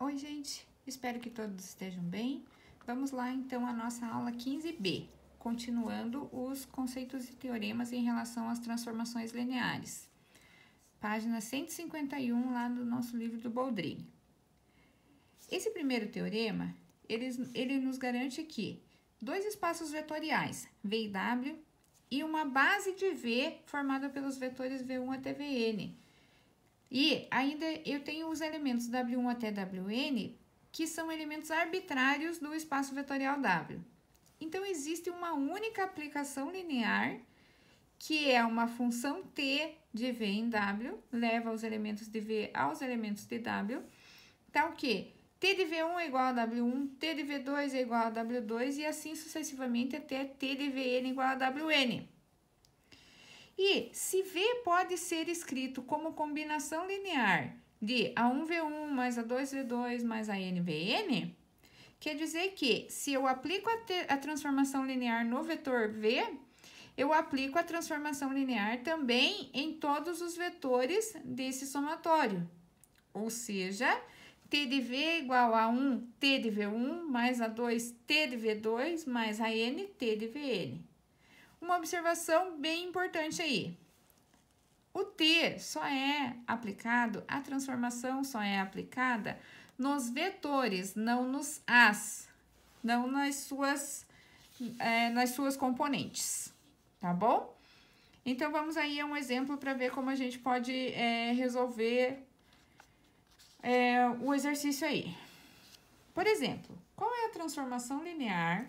Oi, gente, espero que todos estejam bem. Vamos lá, então, à nossa aula 15B, continuando os conceitos e teoremas em relação às transformações lineares. Página 151, lá no nosso livro do Boldrini. Esse primeiro teorema, ele nos garante que dois espaços vetoriais, V e W, e uma base de V formada pelos vetores V1 até Vn. E ainda eu tenho os elementos W1 até Wn, que são elementos arbitrários do espaço vetorial W. Então, existe uma única aplicação linear, que é uma função t de V em W, leva os elementos de V aos elementos de W, tal que t de V1 é igual a W1, t de V2 é igual a W2, e assim sucessivamente até t de Vn igual a Wn. E se V pode ser escrito como combinação linear de A1V1 mais A2V2 mais ANVN, quer dizer que se eu aplico a transformação linear no vetor V, eu aplico a transformação linear também em todos os vetores desse somatório. Ou seja, T de V é igual a 1 T de V1 mais A2 T de V2 mais AN T de Vn. Uma observação bem importante aí. O T só é aplicado, a transformação só é aplicada nos vetores, não nos As, não nas suas componentes, tá bom? Então, vamos aí a um exemplo para ver como a gente pode resolver o exercício aí. Por exemplo, qual é a transformação linear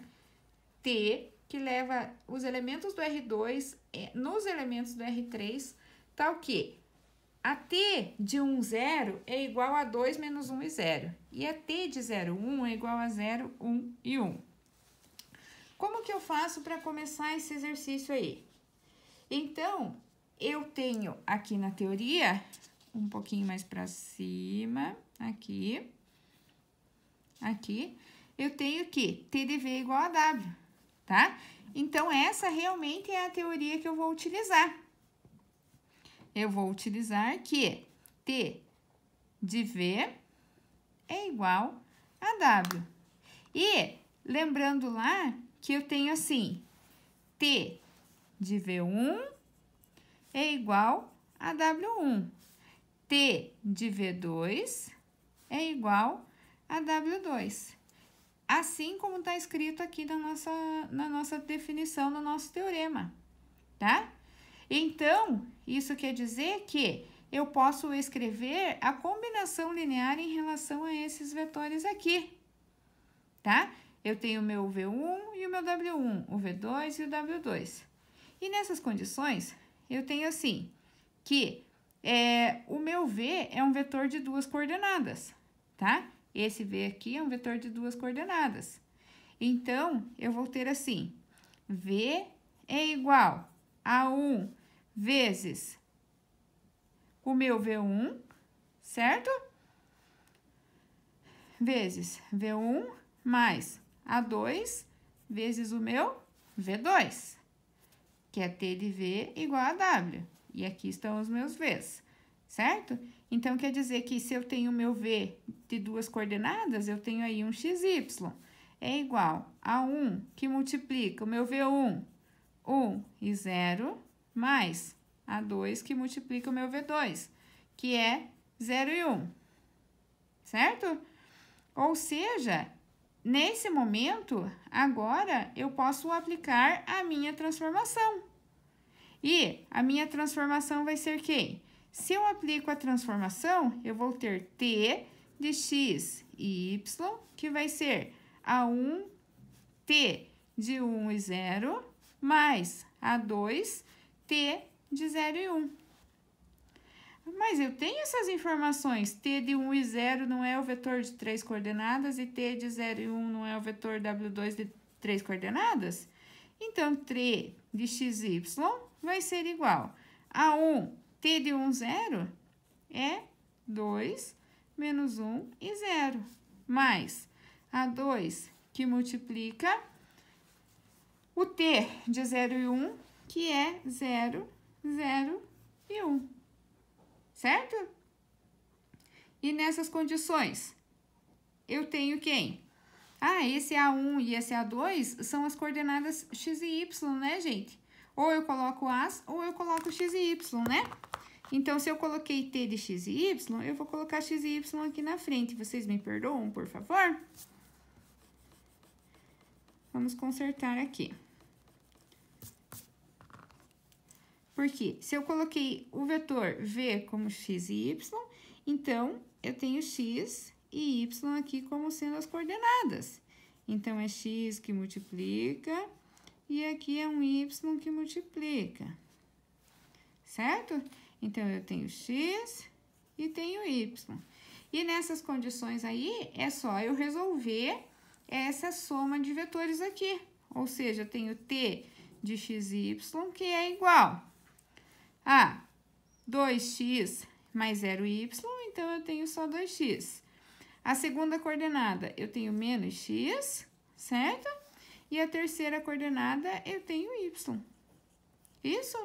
T que leva os elementos do R2 nos elementos do R3, tal que a T de 1, 0 é igual a 2 menos 1 e 0. E a T de 0, 1 é igual a 0, 1 e 1. Como que eu faço para começar esse exercício aí? Então, eu tenho aqui na teoria, um pouquinho mais para cima, aqui, eu tenho que T de V é igual a W, tá? Então, essa realmente é a teoria que eu vou utilizar. Eu vou utilizar que T de V é igual a W. E, lembrando lá que eu tenho assim, T de V1 é igual a W1. T de V2 é igual a W2. Assim como está escrito aqui na nossa definição, no nosso teorema, tá? Então, isso quer dizer que eu posso escrever a combinação linear em relação a esses vetores aqui, tá? Eu tenho o meu V1 e o meu W1, o V2 e o W2. E nessas condições, eu tenho assim, que o meu V é um vetor de duas coordenadas, tá? Esse V aqui é um vetor de duas coordenadas. Então, eu vou ter assim, V é igual a 1 vezes o meu V1, certo? Vezes V1 mais A2 vezes o meu V2, que é T de V igual a W. E aqui estão os meus V's, certo? Então, quer dizer que se eu tenho o meu V de duas coordenadas, eu tenho aí um XY. É igual a 1 que multiplica o meu V1, 1 e 0, mais a 2 que multiplica o meu V2, que é 0 e 1, certo? Ou seja, nesse momento, agora eu posso aplicar a minha transformação. E a minha transformação vai ser quem? Se eu aplico a transformação, eu vou ter T de x e y, que vai ser A1 T de 1 e 0, mais A2 T de 0 e 1. Mas eu tenho essas informações, T de 1 e 0 não é o vetor de 3 coordenadas e T de 0 e 1 não é o vetor W2 de 3 coordenadas? Então, T de x e y vai ser igual a 1 T de 1, 0 é 2 menos 1 e 0, mais a 2 que multiplica o T de 0 e 1, que é 0, 0 e 1, certo? E nessas condições, eu tenho quem? Ah, esse A1 e esse A2 são as coordenadas x e y, né, gente? Ou eu coloco as, ou eu coloco x e y, né? Então, se eu coloquei t de x e y, eu vou colocar x e y aqui na frente. Vocês me perdoam, por favor? Vamos consertar aqui. Porque se eu coloquei o vetor v como x e y, então eu tenho x e y aqui como sendo as coordenadas. Então, é x que multiplica e aqui é um y que multiplica. Certo? Então, eu tenho x e tenho y. E nessas condições aí, é só eu resolver essa soma de vetores aqui. Ou seja, eu tenho t de x e y, que é igual a 2x mais 0y, então eu tenho só 2x. A segunda coordenada, eu tenho menos x, certo? E a terceira coordenada, eu tenho y. Isso?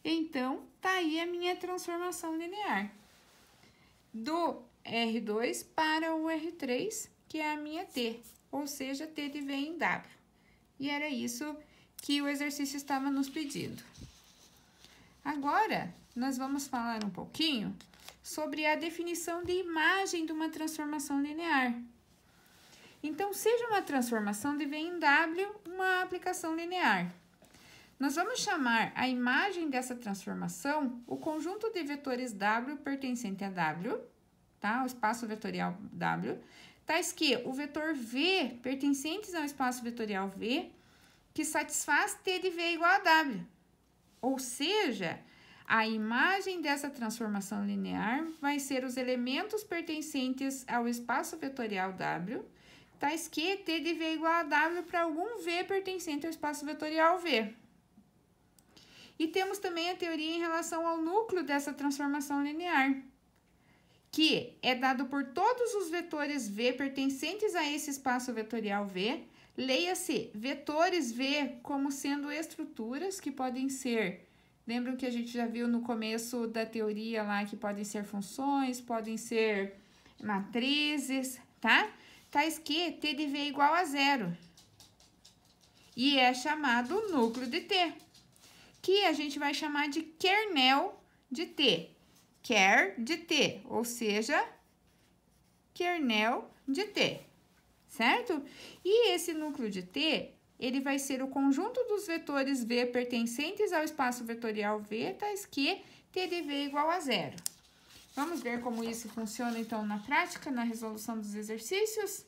Então, tá aí a minha transformação linear. Do R2 para o R3, que é a minha t, ou seja, t de v em w. E era isso que o exercício estava nos pedindo. Agora, nós vamos falar um pouquinho sobre a definição de imagem de uma transformação linear. Então, seja uma transformação de V em W, uma aplicação linear. Nós vamos chamar a imagem dessa transformação o conjunto de vetores W pertencente a W, tá? O espaço vetorial W, tais que o vetor V pertencentes ao espaço vetorial V, que satisfaz T de V igual a W. Ou seja, a imagem dessa transformação linear vai ser os elementos pertencentes ao espaço vetorial W, tais que T de V igual a W para algum V pertencente ao espaço vetorial V. E temos também a teoria em relação ao núcleo dessa transformação linear, que é dado por todos os vetores V pertencentes a esse espaço vetorial V. Leia-se vetores V como sendo estruturas que podem ser, lembram que a gente já viu no começo da teoria lá que podem ser funções, podem ser matrizes, tá? Tais que T de V igual a 0. E é chamado núcleo de T, que a gente vai chamar de kernel de T. Ker de T, ou seja, kernel de T. Certo? E esse núcleo de T, ele vai ser o conjunto dos vetores V pertencentes ao espaço vetorial V, tais que T de V igual a 0. Vamos ver como isso funciona, então, na prática, na resolução dos exercícios?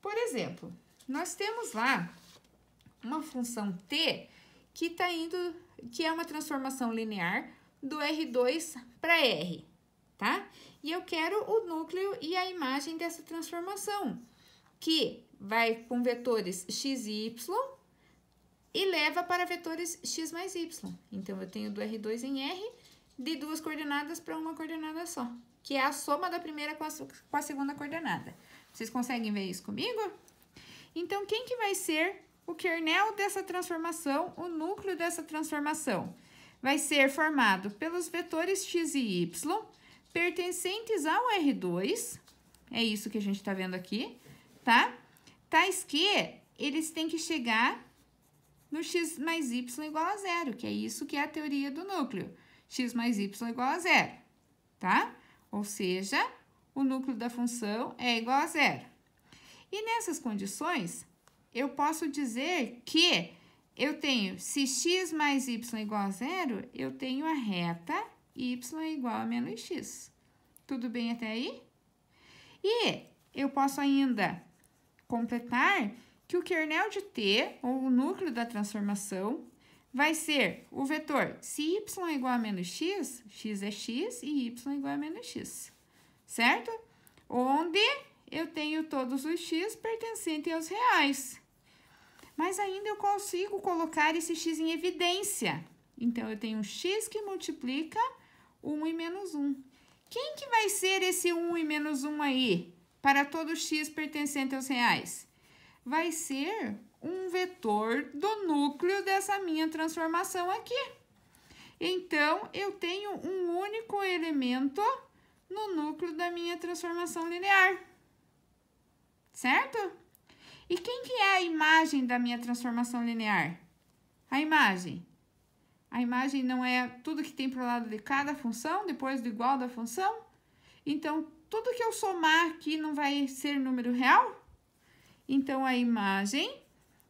Por exemplo, nós temos lá uma função T que que é uma transformação linear do R2 para R, tá? E eu quero o núcleo e a imagem dessa transformação, que vai com vetores x e y e leva para vetores x mais y. Então, eu tenho do R2 em R de duas coordenadas para uma coordenada só, que é a soma da primeira com a segunda coordenada. Vocês conseguem ver isso comigo? Então, quem que vai ser o kernel dessa transformação, o núcleo dessa transformação? Vai ser formado pelos vetores x e y pertencentes ao R2, é isso que a gente está vendo aqui, tá? Tais que eles têm que chegar no x mais y igual a 0, que é isso que é a teoria do núcleo. X mais y igual a 0, tá? Ou seja, o núcleo da função é igual a 0. E nessas condições, eu posso dizer que eu tenho, se x mais y igual a 0, eu tenho a reta y igual a menos x. Tudo bem até aí? E eu posso ainda completar que o kernel de T, ou o núcleo da transformação, vai ser o vetor se y é igual a menos x, x é x e y é igual a menos x, certo? Onde eu tenho todos os x pertencentes aos reais. Mas ainda eu consigo colocar esse x em evidência. Então, eu tenho um x que multiplica 1 e menos 1. Quem que vai ser esse 1 e menos 1 aí, para todo x pertencente aos reais? Vai ser um vetor do núcleo dessa minha transformação aqui. Então, eu tenho um único elemento no núcleo da minha transformação linear. certo? E quem que é a imagem da minha transformação linear? A imagem não é tudo que tem para o lado de cada função, depois do igual da função? Então, tudo que eu somar aqui não vai ser número real? Então, a imagem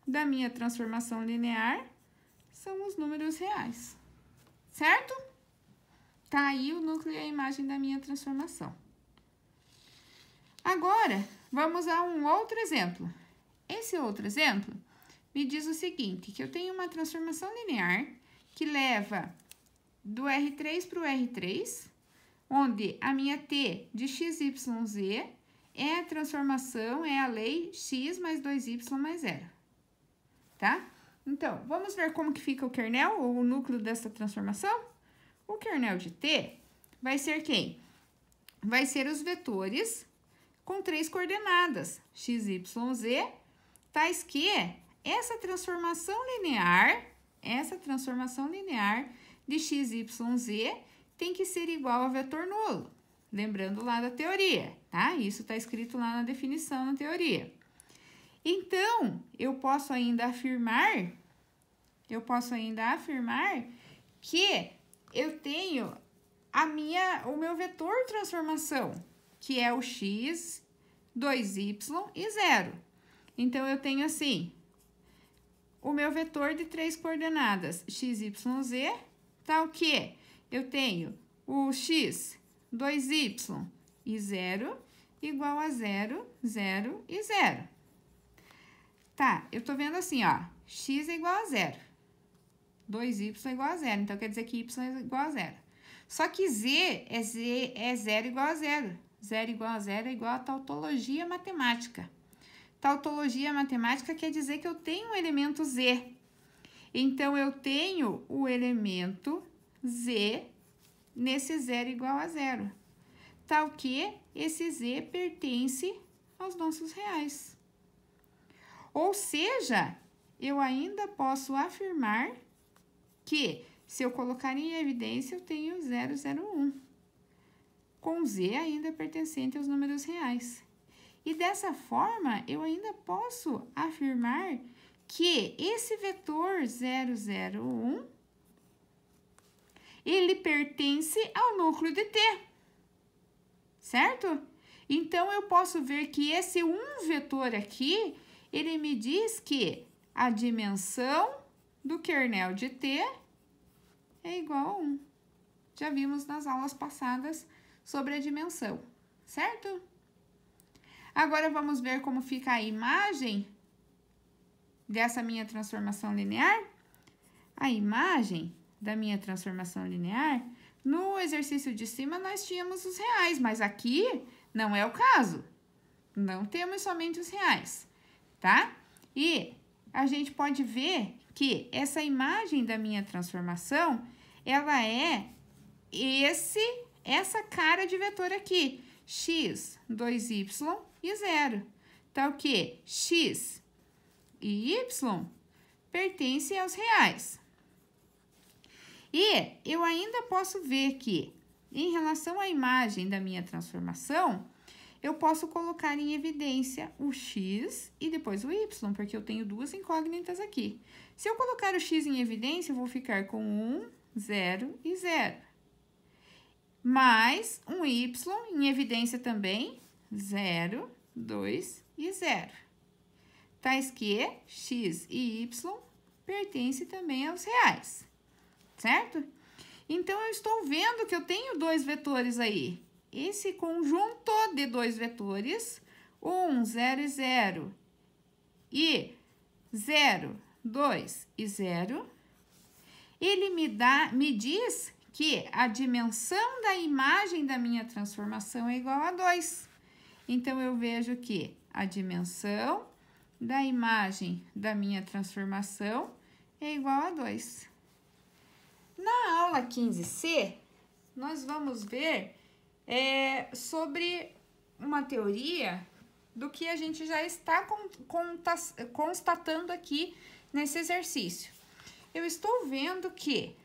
da minha transformação linear são os números reais, certo? Tá aí o núcleo e a imagem da minha transformação. Agora, vamos a um outro exemplo. Esse outro exemplo me diz o seguinte, que eu tenho uma transformação linear que leva do R3 para o R3, onde a minha T de XYZ é a transformação, é a lei x mais 2y mais 0, tá? Então, vamos ver como que fica o kernel, ou o núcleo dessa transformação? O kernel de T vai ser quem? Vai ser os vetores com 3 coordenadas, x, y, z, tais que essa transformação linear de x, y, z tem que ser igual a vetor nulo. Lembrando lá da teoria, tá? Isso está escrito lá na definição na teoria. Então, eu posso ainda afirmar que eu tenho o meu vetor transformação, que é o x, 2y e 0. Então, eu tenho assim, o meu vetor de 3 coordenadas, x, y, z, tá o quê? Eu tenho o x, 2y e 0 igual a 0, 0 e 0. Tá, eu tô vendo assim, ó, x é igual a 0, 2y é igual a 0, então quer dizer que y é igual a 0. Só que z é 0 igual a 0. 0 igual a 0 é igual a tautologia matemática. Tautologia matemática quer dizer que eu tenho um elemento z. Então, eu tenho o elemento z nesse 0 igual a 0. Tal que esse z pertence aos nossos reais. Ou seja, eu ainda posso afirmar que, se eu colocar em evidência, eu tenho 001, com z ainda pertencente aos números reais. E dessa forma, eu ainda posso afirmar que esse vetor 001, ele pertence ao núcleo de T, certo? Então, eu posso ver que esse vetor aqui, ele me diz que a dimensão do kernel de T é igual a 1. Já vimos nas aulas passadas sobre a dimensão, certo? Agora, vamos ver como fica a imagem dessa minha transformação linear. A imagem da minha transformação linear, no exercício de cima, nós tínhamos os reais, mas aqui não é o caso. Não temos somente os reais, tá? E a gente pode ver que essa imagem da minha transformação, ela é essa cara de vetor aqui, x, 2y e 0. Tá o quê? X e y pertencem aos reais. E eu ainda posso ver que, em relação à imagem da minha transformação, eu posso colocar em evidência o x e depois o y, porque eu tenho duas incógnitas aqui. Se eu colocar o x em evidência, eu vou ficar com 1, 0 e 0. Mais um y em evidência também, 0, 2 e 0. Tais que x e y pertencem também aos reais, certo? Então, eu estou vendo que eu tenho dois vetores aí. Esse conjunto de dois vetores, 1, 0 e 0, e 0, 2 e 0, ele me diz que a dimensão da imagem da minha transformação é igual a 2. Então, eu vejo que a dimensão da imagem da minha transformação é igual a 2. Na aula 15C, nós vamos ver sobre uma teoria do que a gente já está constatando aqui nesse exercício. Eu estou vendo que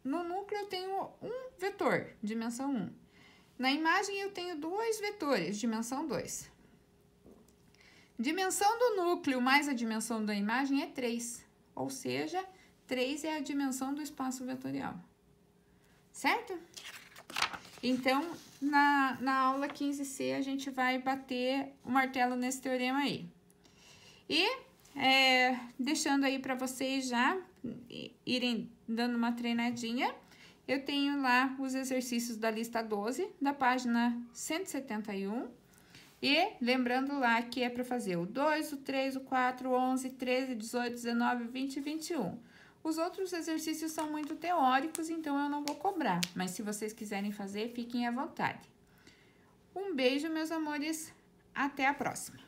no núcleo eu tenho um vetor, dimensão 1. Na imagem eu tenho dois vetores, dimensão 2. Dimensão do núcleo mais a dimensão da imagem é 3, ou seja, 3 é a dimensão do espaço vetorial, certo? Então, na aula 15C, a gente vai bater o martelo nesse teorema aí. E, deixando aí para vocês já irem dando uma treinadinha, eu tenho lá os exercícios da lista 12, da página 171. E lembrando lá que é para fazer o 2, o 3, o 4, o 11, 13, 18, 19, 20 e 21. Os outros exercícios são muito teóricos, então eu não vou cobrar. Mas se vocês quiserem fazer, fiquem à vontade. Um beijo, meus amores. Até a próxima.